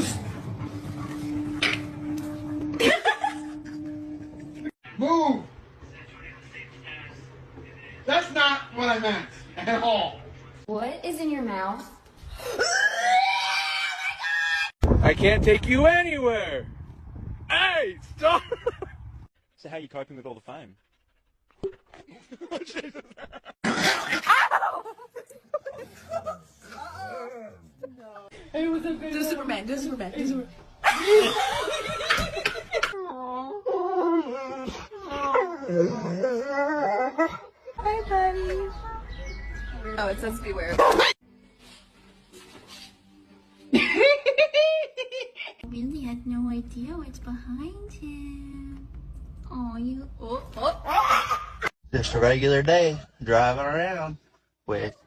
Moose! Move! That's not what I meant at all. What is in your mouth? I can't take you anywhere! Hey, stop! So how are you coping with all the fame? Jesus. It was a good Do Superman, do Superman, do Superman. Hi, buddy. Oh, it says beware. I really had no idea what's behind him. Oh, you. Just a regular day driving around with